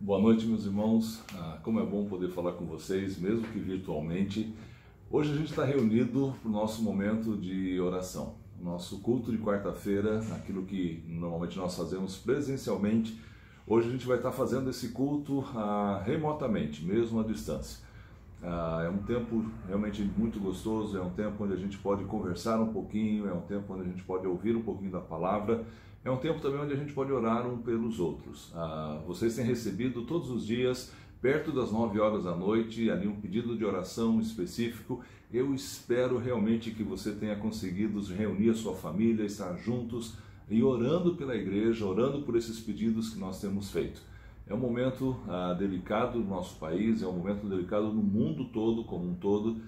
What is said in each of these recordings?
Boa noite, meus irmãos. Como é bom poder falar com vocês, mesmo que virtualmente. Hoje a gente está reunido para o nosso momento de oração. Nosso culto de quarta-feira, aquilo que normalmente nós fazemos presencialmente, hoje a gente vai estar fazendo esse culto remotamente, mesmo à distância. É um tempo realmente muito gostoso, é um tempo onde a gente pode conversar um pouquinho, é um tempo onde a gente pode ouvir um pouquinho da palavra. É um tempo também onde a gente pode orar um pelos outros. Vocês têm recebido todos os dias, perto das 9 horas da noite, ali um pedido de oração específico. Eu espero realmente que você tenha conseguido reunir a sua família, estar juntos e orando pela igreja, orando por esses pedidos que nós temos feito. É um momento delicado no nosso país, é um momento delicado no mundo todo, como um todo,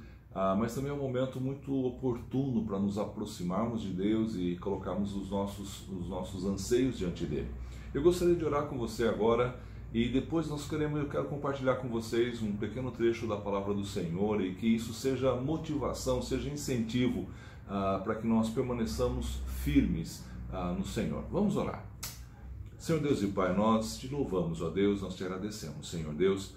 mas também é um momento muito oportuno para nos aproximarmos de Deus e colocarmos os nossos anseios diante dele. Eu gostaria de orar com você agora e depois eu quero compartilhar com vocês um pequeno trecho da palavra do Senhor e que isso seja motivação, seja incentivo para que nós permaneçamos firmes no Senhor. Vamos orar. Senhor Deus e Pai, nós te louvamos, ó Deus, nós te agradecemos, Senhor Deus,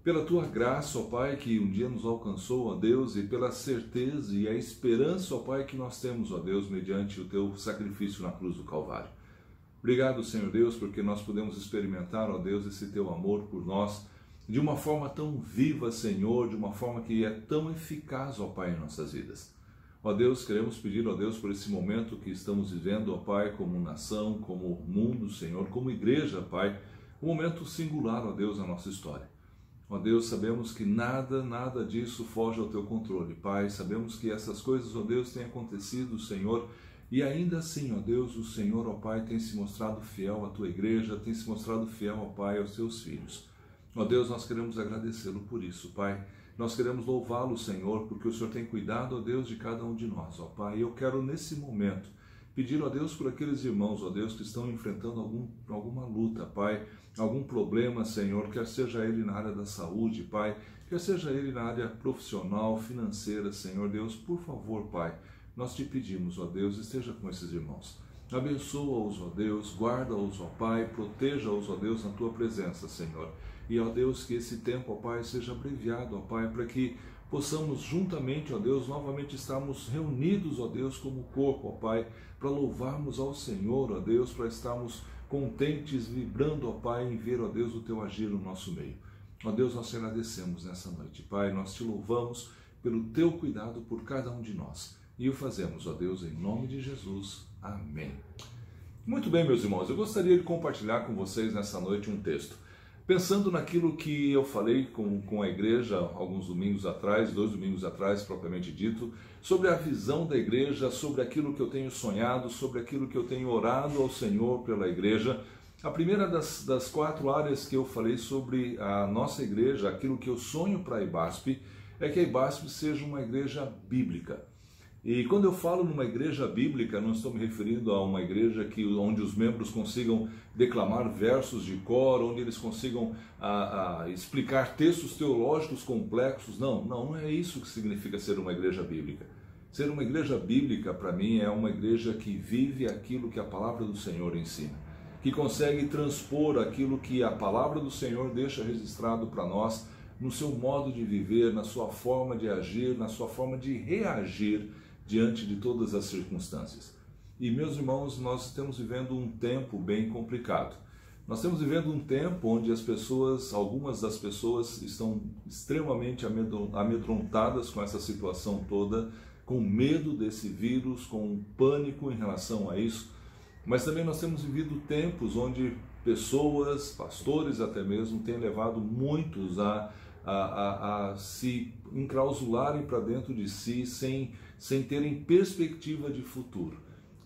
pela tua graça, ó Pai, que um dia nos alcançou, ó Deus, e pela certeza e a esperança, ó Pai, que nós temos, ó Deus, mediante o teu sacrifício na cruz do Calvário. Obrigado, Senhor Deus, porque nós podemos experimentar, ó Deus, esse teu amor por nós de uma forma tão viva, Senhor, de uma forma que é tão eficaz, ó Pai, em nossas vidas. Ó Deus, queremos pedir, ó Deus, por esse momento que estamos vivendo, ó Pai, como nação, como mundo, Senhor, como igreja, Pai, um momento singular, ó Deus, na nossa história. Ó Deus, sabemos que nada disso foge ao teu controle, Pai. Sabemos que essas coisas, ó Deus, têm acontecido, Senhor, e ainda assim, ó Deus, o Senhor, ó Pai, tem se mostrado fiel à tua igreja, tem se mostrado fiel, ó Pai, aos teus filhos. Ó Deus, nós queremos agradecê-lo por isso, Pai. Nós queremos louvá-lo, Senhor, porque o Senhor tem cuidado, ó Deus, de cada um de nós, ó Pai. E eu quero, nesse momento, pedir, ó Deus, por aqueles irmãos, ó Deus, que estão enfrentando alguma luta, Pai, algum problema, Senhor, quer seja ele na área da saúde, Pai, quer seja ele na área profissional, financeira, Senhor Deus, por favor, Pai, nós te pedimos, ó Deus, esteja com esses irmãos. Abençoa-os, ó Deus, guarda-os, ó Pai, proteja-os, ó Deus, na tua presença, Senhor. E, ó Deus, que esse tempo, ó Pai, seja abreviado, ó Pai, para que possamos juntamente, ó Deus, novamente estarmos reunidos, ó Deus, como corpo, ó Pai, para louvarmos ao Senhor, ó Deus, para estarmos contentes, vibrando, ó Pai, em ver, ó Deus, o teu agir no nosso meio. Ó Deus, nós te agradecemos nessa noite, Pai, nós te louvamos pelo teu cuidado por cada um de nós. E o fazemos, ó Deus, em nome de Jesus. Amém. Muito bem, meus irmãos, eu gostaria de compartilhar com vocês nessa noite um texto. Pensando naquilo que eu falei com a igreja alguns domingos atrás, 2 domingos atrás, propriamente dito, sobre a visão da igreja, sobre aquilo que eu tenho sonhado, sobre aquilo que eu tenho orado ao Senhor pela igreja. A primeira das 4 áreas que eu falei sobre a nossa igreja, aquilo que eu sonho para a IBASP, é que a IBASP seja uma igreja bíblica. E quando eu falo numa igreja bíblica, não estou me referindo a uma igreja onde os membros consigam declamar versos de cor, onde eles consigam explicar textos teológicos complexos. Não é isso que significa ser uma igreja bíblica. Ser uma igreja bíblica, para mim, é uma igreja que vive aquilo que a palavra do Senhor ensina, que consegue transpor aquilo que a palavra do Senhor deixa registrado para nós no seu modo de viver, na sua forma de agir, na sua forma de reagir diante de todas as circunstâncias. E, meus irmãos, nós estamos vivendo um tempo bem complicado. Nós estamos vivendo um tempo onde algumas das pessoas estão extremamente amedrontadas com essa situação toda, com medo desse vírus, com pânico em relação a isso. Mas também nós temos vivido tempos onde pessoas, pastores até mesmo, têm levado muitos a se enclausularem para dentro de si sem terem perspectiva de futuro,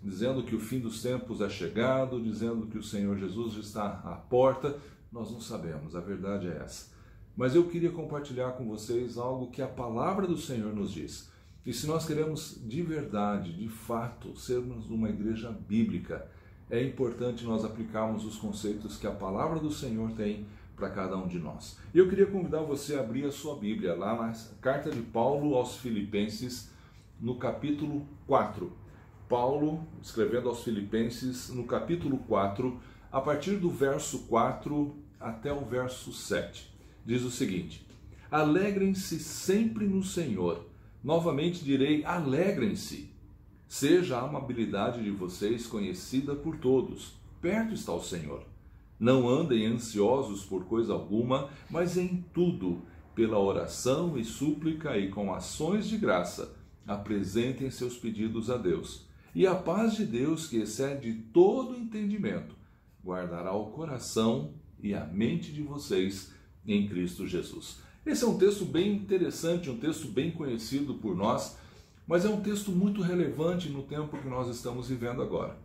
dizendo que o fim dos tempos é chegado, dizendo que o Senhor Jesus está à porta. Nós não sabemos, a verdade é essa. Mas eu queria compartilhar com vocês algo que a palavra do Senhor nos diz. E se nós queremos de verdade, de fato, sermos uma igreja bíblica, é importante nós aplicarmos os conceitos que a palavra do Senhor tem para cada um de nós. E eu queria convidar você a abrir a sua Bíblia lá na carta de Paulo aos Filipenses, no capítulo 4. Paulo, escrevendo aos Filipenses, no capítulo 4, a partir do verso 4 até o verso 7. Diz o seguinte: alegrem-se sempre no Senhor. Novamente direi, alegrem-se. Seja a amabilidade de vocês conhecida por todos. Perto está o Senhor. Não andem ansiosos por coisa alguma, mas em tudo, pela oração e súplica e com ações de graça, apresentem seus pedidos a Deus. E a paz de Deus, que excede todo entendimento, guardará o coração e a mente de vocês em Cristo Jesus. Esse é um texto bem interessante, um texto bem conhecido por nós, mas é um texto muito relevante no tempo que nós estamos vivendo agora.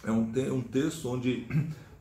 É um texto onde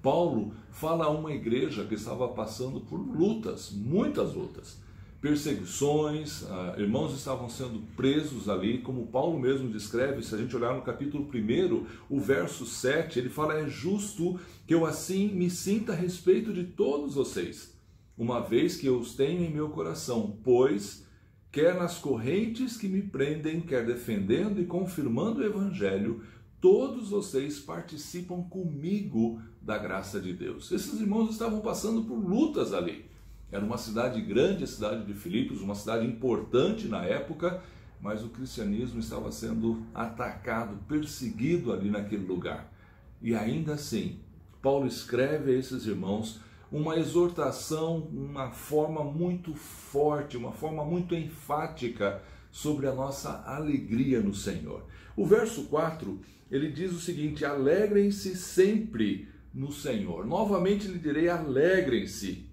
Paulo fala a uma igreja que estava passando por lutas, muitas lutas, perseguições, irmãos estavam sendo presos ali, como Paulo mesmo descreve. Se a gente olhar no capítulo 1, o verso 7, ele fala: é justo que eu assim me sinta a respeito de todos vocês, uma vez que eu os tenho em meu coração, pois, quer nas correntes que me prendem, quer defendendo e confirmando o evangelho, todos vocês participam comigo da graça de Deus. Esses irmãos estavam passando por lutas ali. Era uma cidade grande, a cidade de Filipos, uma cidade importante na época, mas o cristianismo estava sendo atacado, perseguido ali naquele lugar. E ainda assim, Paulo escreve a esses irmãos uma exortação, uma forma muito forte, uma forma muito enfática sobre a nossa alegria no Senhor. O verso 4, ele diz o seguinte: alegrem-se sempre no Senhor. Novamente lhe direi, alegrem-se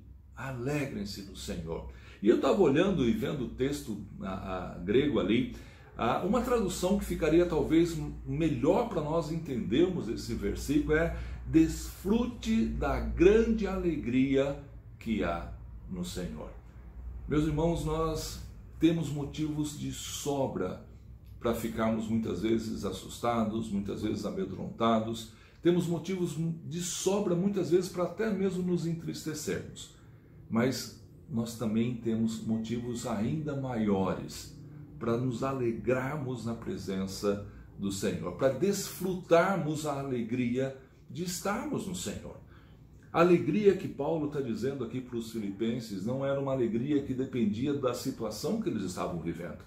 no Senhor. E eu estava olhando e vendo o texto grego ali, uma tradução que ficaria talvez melhor para nós entendermos esse versículo é: desfrute da grande alegria que há no Senhor. Meus irmãos, nós temos motivos de sobra para ficarmos muitas vezes assustados, muitas vezes amedrontados. Temos motivos de sobra muitas vezes para até mesmo nos entristecermos. Mas nós também temos motivos ainda maiores para nos alegrarmos na presença do Senhor, para desfrutarmos a alegria de estarmos no Senhor. A alegria que Paulo está dizendo aqui para os filipenses não era uma alegria que dependia da situação que eles estavam vivendo.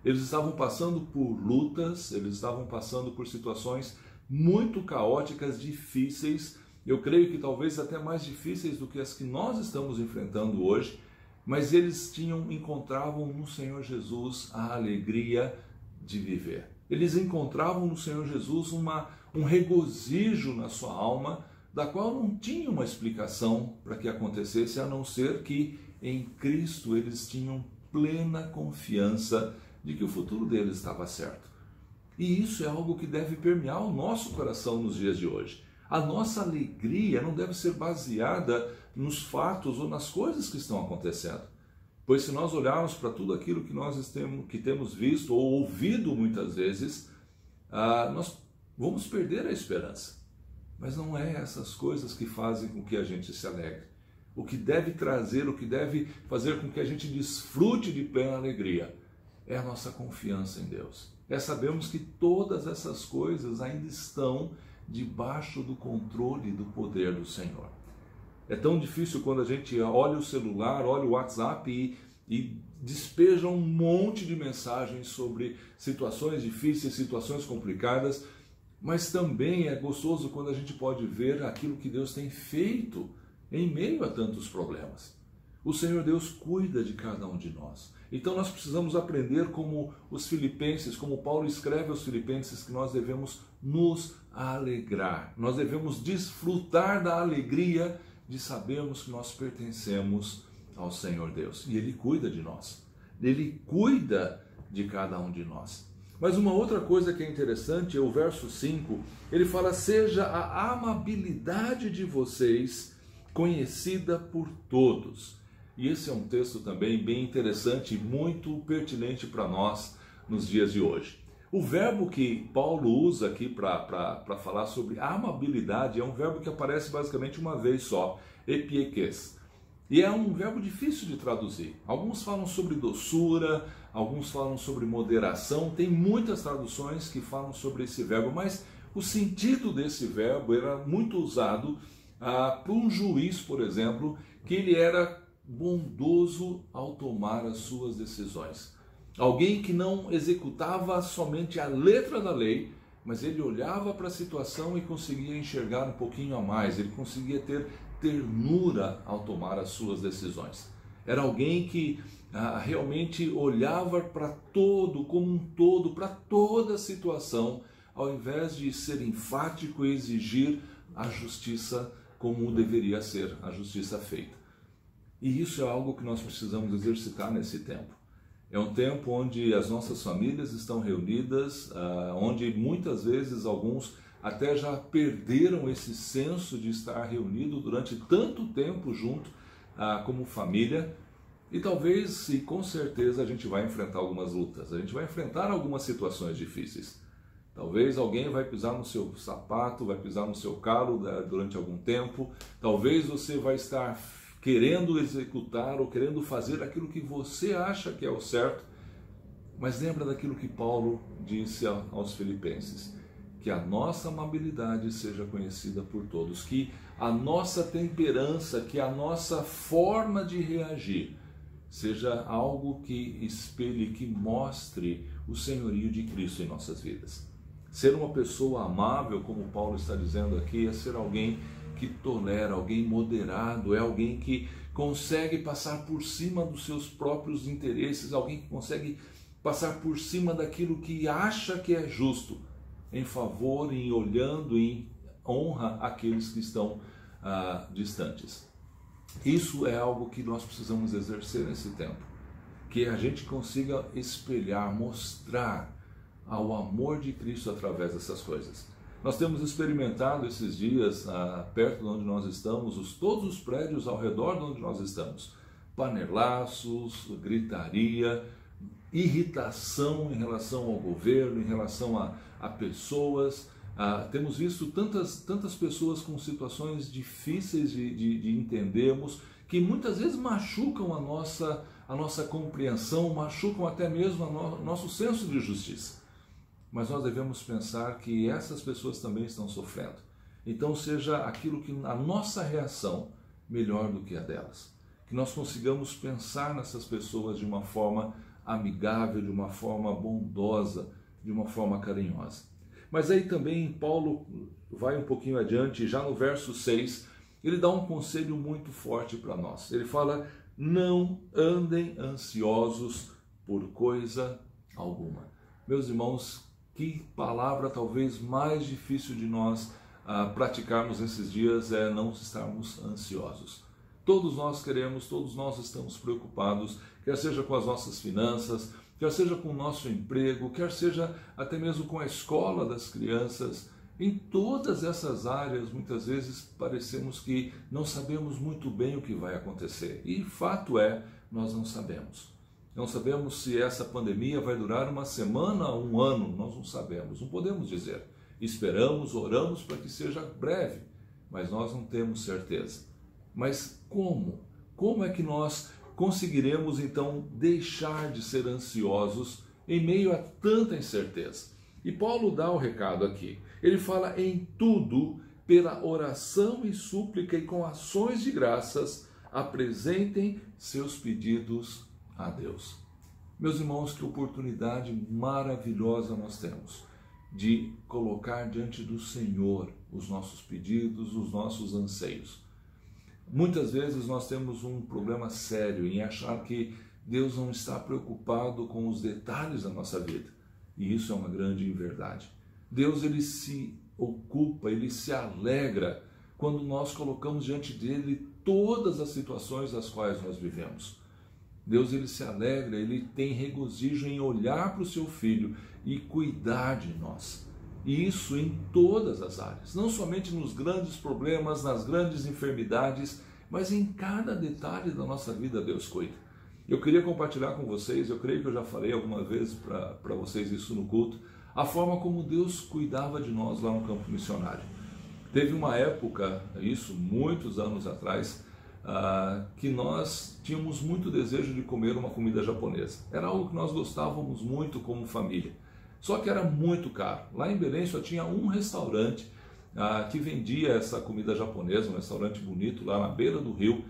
Eles estavam passando por lutas, eles estavam passando por situações muito caóticas, difíceis. Eu creio que talvez até mais difíceis do que as que nós estamos enfrentando hoje, mas eles encontravam no Senhor Jesus a alegria de viver. Eles encontravam no Senhor Jesus um regozijo na sua alma, da qual não tinha uma explicação para que acontecesse, a não ser que em Cristo eles tinham plena confiança de que o futuro deles estava certo. E isso é algo que deve permear o nosso coração nos dias de hoje. A nossa alegria não deve ser baseada nos fatos ou nas coisas que estão acontecendo. Pois se nós olharmos para tudo aquilo que temos visto ou ouvido muitas vezes, nós vamos perder a esperança. Mas não é essas coisas que fazem com que a gente se alegre. O que deve trazer, o que deve fazer com que a gente desfrute de plena alegria é a nossa confiança em Deus. É sabermos que todas essas coisas ainda estão debaixo do controle e do poder do Senhor. É tão difícil quando a gente olha o celular, olha o WhatsApp e despeja um monte de mensagens sobre situações difíceis, situações complicadas, mas também é gostoso quando a gente pode ver aquilo que Deus tem feito em meio a tantos problemas. O Senhor Deus cuida de cada um de nós. Então nós precisamos aprender como os filipenses, como Paulo escreve aos filipenses, que nós devemos nos alegrar. Nós devemos desfrutar da alegria de sabermos que nós pertencemos ao Senhor Deus. E Ele cuida de nós. Ele cuida de cada um de nós. Mas uma outra coisa que é interessante é o verso 5. Ele fala: seja a amabilidade de vocês conhecida por todos. E esse é um texto também bem interessante e muito pertinente para nós nos dias de hoje. O verbo que Paulo usa aqui para falar sobre amabilidade é um verbo que aparece basicamente uma vez só, epiekes. E é um verbo difícil de traduzir. Alguns falam sobre doçura, alguns falam sobre moderação, tem muitas traduções que falam sobre esse verbo, mas o sentido desse verbo era muito usado para um juiz, por exemplo, que ele era bondoso ao tomar as suas decisões. Alguém que não executava somente a letra da lei, mas ele olhava para a situação e conseguia enxergar um pouquinho a mais, ele conseguia ter ternura ao tomar as suas decisões. Era alguém que realmente olhava para todo, como um todo, para toda a situação, ao invés de ser enfático e exigir a justiça como deveria ser, a justiça feita. E isso é algo que nós precisamos exercitar nesse tempo. É um tempo onde as nossas famílias estão reunidas, onde muitas vezes alguns até já perderam esse senso de estar reunido durante tanto tempo junto como família. E talvez, e com certeza, a gente vai enfrentar algumas lutas, a gente vai enfrentar algumas situações difíceis. Talvez alguém vai pisar no seu sapato, vai pisar no seu calo durante algum tempo. Talvez você vai estar querendo executar ou querendo fazer aquilo que você acha que é o certo. Mas lembra daquilo que Paulo disse aos Filipenses: que a nossa amabilidade seja conhecida por todos, que a nossa temperança, que a nossa forma de reagir seja algo que espelhe, que mostre o senhorio de Cristo em nossas vidas. Ser uma pessoa amável, como Paulo está dizendo aqui, é ser alguém que tolera, alguém moderado, é alguém que consegue passar por cima dos seus próprios interesses, alguém que consegue passar por cima daquilo que acha que é justo, em favor, em olhando, em honra aqueles que estão distantes. Isso é algo que nós precisamos exercer nesse tempo, que a gente consiga espelhar, mostrar ao amor de Cristo através dessas coisas. Nós temos experimentado esses dias, perto de onde nós estamos, todos os prédios ao redor de onde nós estamos, panelaços, gritaria, irritação em relação ao governo, em relação a pessoas. Temos visto tantas pessoas com situações difíceis de entendermos, que muitas vezes machucam a nossa compreensão, machucam até mesmo o nosso senso de justiça. Mas nós devemos pensar que essas pessoas também estão sofrendo. Então seja aquilo que a nossa reação melhor do que a delas. Que nós consigamos pensar nessas pessoas de uma forma amigável, de uma forma bondosa, de uma forma carinhosa. Mas aí também Paulo vai um pouquinho adiante, já no verso 6, ele dá um conselho muito forte para nós. Ele fala: não andem ansiosos por coisa alguma. Meus irmãos, que palavra talvez mais difícil de nós praticarmos nesses dias é não estarmos ansiosos. Todos nós queremos, todos nós estamos preocupados, quer seja com as nossas finanças, quer seja com o nosso emprego, quer seja até mesmo com a escola das crianças. Em todas essas áreas, muitas vezes parecemos que não sabemos muito bem o que vai acontecer. E fato é, nós não sabemos. Não sabemos se essa pandemia vai durar uma semana ou um ano, nós não sabemos, não podemos dizer. Esperamos, oramos para que seja breve, mas nós não temos certeza. Mas como? Como é que nós conseguiremos então deixar de ser ansiosos em meio a tanta incerteza? E Paulo dá o recado aqui. Ele fala: em tudo, pela oração e súplica e com ações de graças, apresentem seus pedidos a Deus. Meus irmãos, que oportunidade maravilhosa nós temos de colocar diante do Senhor os nossos pedidos, os nossos anseios. Muitas vezes nós temos um problema sério em achar que Deus não está preocupado com os detalhes da nossa vida. E isso é uma grande inverdade. Deus, ele se ocupa, ele se alegra quando nós colocamos diante dele todas as situações das quais nós vivemos. Deus, ele se alegra, ele tem regozijo em olhar para o seu filho e cuidar de nós. E isso em todas as áreas, não somente nos grandes problemas, nas grandes enfermidades, mas em cada detalhe da nossa vida Deus cuida. Eu queria compartilhar com vocês, eu creio que eu já falei alguma vez para vocês isso no culto, a forma como Deus cuidava de nós lá no campo missionário. Teve uma época, isso muitos anos atrás, que nós tínhamos muito desejo de comer uma comida japonesa. Era algo que nós gostávamos muito como família. Só que era muito caro. Lá em Belém só tinha um restaurante que vendia essa comida japonesa, um restaurante bonito lá na beira do rio,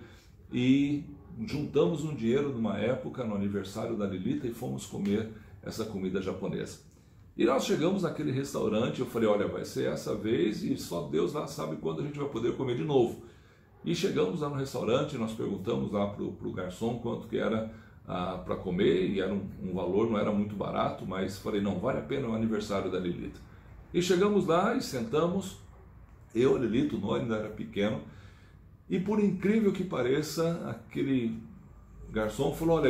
e juntamos um dinheiro numa época, no aniversário da Lilita, e fomos comer essa comida japonesa. E nós chegamos naquele restaurante, eu falei, olha, vai ser essa vez e só Deus lá sabe quando a gente vai poder comer de novo. E chegamos lá no restaurante, nós perguntamos lá para o garçom quanto que era para comer, e era um valor, não era muito barato, mas falei, não, vale a pena o aniversário da Lilita. E chegamos lá e sentamos, eu, a Lilita, o Noé ainda era pequeno, e por incrível que pareça, aquele garçom falou, olha,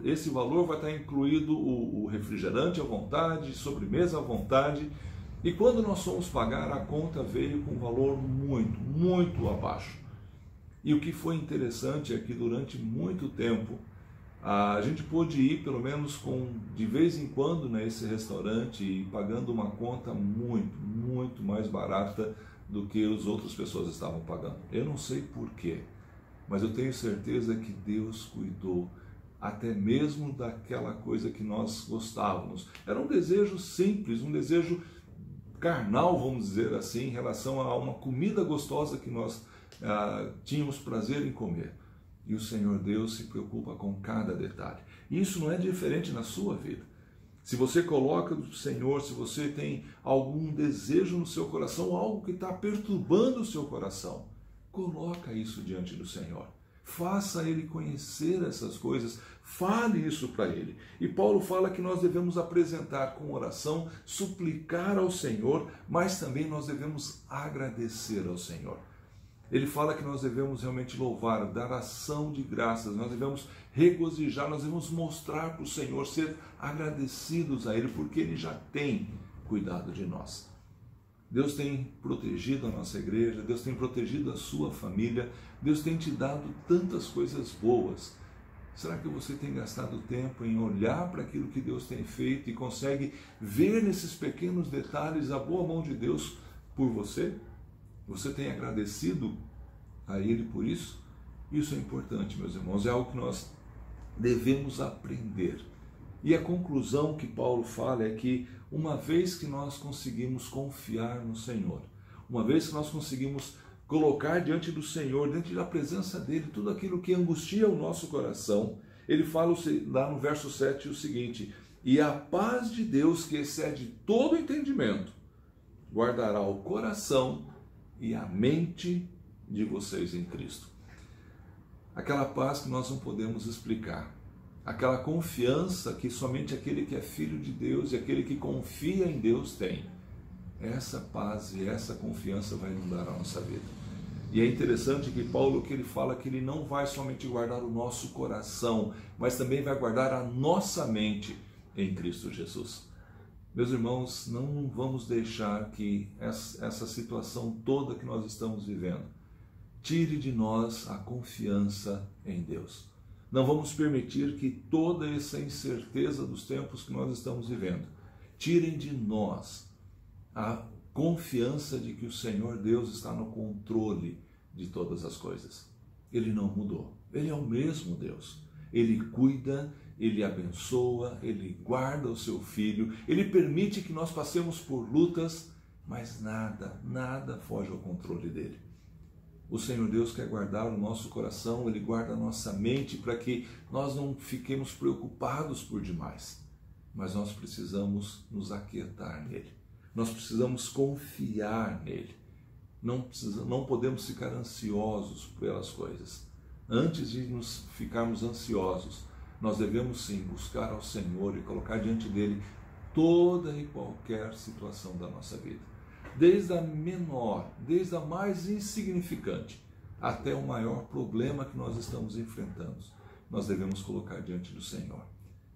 esse valor vai estar incluído o refrigerante à vontade, sobremesa à vontade, e quando nós fomos pagar, a conta veio com um valor muito, muito abaixo. E o que foi interessante é que durante muito tempo, a gente pôde ir pelo menos de vez em quando nesse restaurante e pagando uma conta muito, muito mais barata do que as outras pessoas estavam pagando. Eu não sei porquê, mas eu tenho certeza que Deus cuidou até mesmo daquela coisa que nós gostávamos. Era um desejo simples, um desejo carnal, vamos dizer assim, em relação a uma comida gostosa que nós tínhamos prazer em comer. E o Senhor Deus se preocupa com cada detalhe. E isso não é diferente na sua vida. Se você coloca o Senhor, se você tem algum desejo no seu coração, algo que está perturbando o seu coração, coloca isso diante do Senhor. Faça Ele conhecer essas coisas, fale isso para Ele. E Paulo fala que nós devemos apresentar com oração, suplicar ao Senhor, mas também nós devemos agradecer ao Senhor. Ele fala que nós devemos realmente louvar, dar ação de graças, nós devemos regozijar, nós devemos mostrar para o Senhor, ser agradecidos a Ele, porque Ele já tem cuidado de nós. Deus tem protegido a nossa igreja, Deus tem protegido a sua família, Deus tem te dado tantas coisas boas. Será que você tem gastado tempo em olhar para aquilo que Deus tem feito e consegue ver nesses pequenos detalhes a boa mão de Deus por você? Você tem agradecido a Ele por isso? Isso é importante, meus irmãos, é algo que nós devemos aprender. E a conclusão que Paulo fala é que uma vez que nós conseguimos confiar no Senhor, uma vez que nós conseguimos colocar diante do Senhor, diante da presença dEle, tudo aquilo que angustia o nosso coração, ele fala lá no verso 7 o seguinte, e a paz de Deus que excede todo entendimento, guardará o coração e a mente de vocês em Cristo. Aquela paz que nós não podemos explicar, aquela confiança que somente aquele que é filho de Deus e aquele que confia em Deus tem. Essa paz e essa confiança vai inundar a nossa vida. E é interessante que Paulo, que ele fala que ele não vai somente guardar o nosso coração, mas também vai guardar a nossa mente em Cristo Jesus. Meus irmãos, não vamos deixar que essa situação toda que nós estamos vivendo tire de nós a confiança em Deus. Não vamos permitir que toda essa incerteza dos tempos que nós estamos vivendo tirem de nós a confiança de que o Senhor Deus está no controle de todas as coisas. Ele não mudou. Ele é o mesmo Deus. Ele cuida, Ele abençoa, Ele guarda o seu filho, Ele permite que nós passemos por lutas, mas nada foge ao controle dele. O Senhor Deus quer guardar o nosso coração, Ele guarda a nossa mente para que nós não fiquemos preocupados por demais. Mas nós precisamos nos aquietar nele. Nós precisamos confiar nele. Não podemos ficar ansiosos pelas coisas. Antes de nos ficarmos ansiosos, nós devemos sim buscar ao Senhor e colocar diante dele toda e qualquer situação da nossa vida. Desde a menor, desde a mais insignificante, até o maior problema que nós estamos enfrentando, nós devemos colocar diante do Senhor.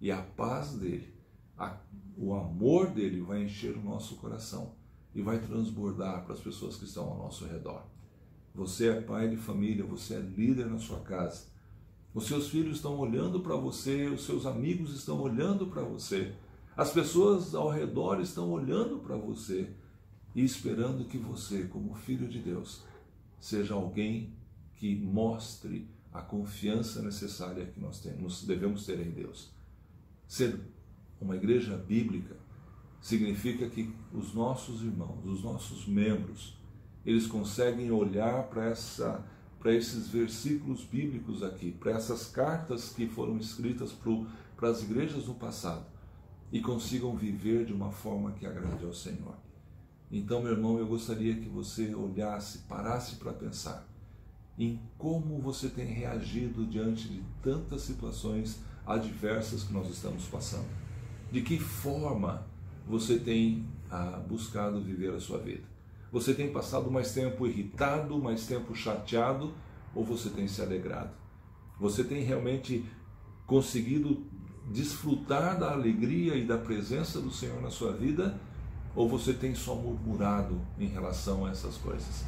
E a paz dele, o amor dele vai encher o nosso coração e vai transbordar para as pessoas que estão ao nosso redor. Você é pai de família, você é líder na sua casa. Os seus filhos estão olhando para você, os seus amigos estão olhando para você, as pessoas ao redor estão olhando para você e esperando que você, como filho de Deus, seja alguém que mostre a confiança necessária que nós devemos ter em Deus. Ser uma igreja bíblica significa que os nossos irmãos, os nossos membros, eles conseguem olhar para esses versículos bíblicos aqui, para essas cartas que foram escritas para as igrejas no passado, e consigam viver de uma forma que agrade ao Senhor. Então, meu irmão, eu gostaria que você olhasse, parasse para pensar em como você tem reagido diante de tantas situações adversas que nós estamos passando. De que forma você tem buscado viver a sua vida? Você tem passado mais tempo irritado, mais tempo chateado, ou você tem se alegrado? Você tem realmente conseguido desfrutar da alegria e da presença do Senhor na sua vida, ou você tem só murmurado em relação a essas coisas?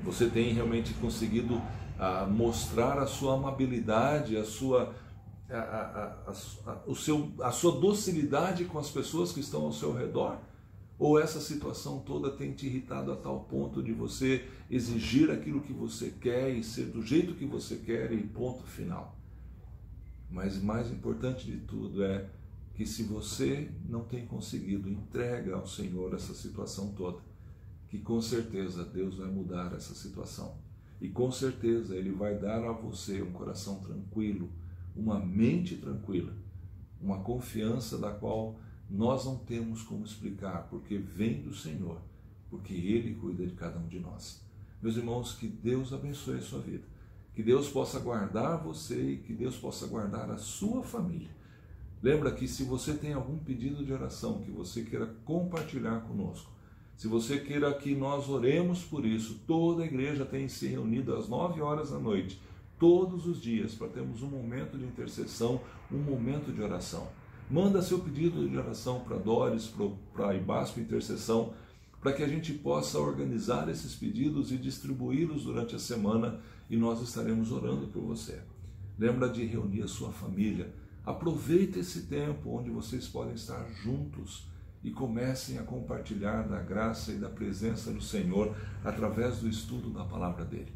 Você tem realmente conseguido mostrar a sua amabilidade, a sua docilidade com as pessoas que estão ao seu redor? Ou essa situação toda tem te irritado a tal ponto de você exigir aquilo que você quer e ser do jeito que você quer e ponto final? Mas mais importante de tudo é que, se você não tem conseguido, entrega ao Senhor essa situação toda, que com certeza Deus vai mudar essa situação. E com certeza Ele vai dar a você um coração tranquilo, uma mente tranquila, uma confiança da qual nós não temos como explicar, porque vem do Senhor, porque Ele cuida de cada um de nós. Meus irmãos, que Deus abençoe a sua vida, que Deus possa guardar você e que Deus possa guardar a sua família. Lembra que, se você tem algum pedido de oração que você queira compartilhar conosco, se você queira que nós oremos por isso, toda a igreja tem se reunido às 9 horas da noite, todos os dias, para termos um momento de intercessão, um momento de oração. Manda seu pedido de oração para Doris, para a Ibasco Intercessão, para que a gente possa organizar esses pedidos e distribuí-los durante a semana, e nós estaremos orando por você. Lembra de reunir a sua família. Aproveite esse tempo onde vocês podem estar juntos e comecem a compartilhar da graça e da presença do Senhor através do estudo da palavra dele.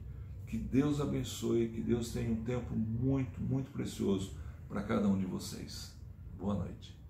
Que Deus abençoe, que Deus tenha um tempo muito, muito precioso para cada um de vocês. Boa noite.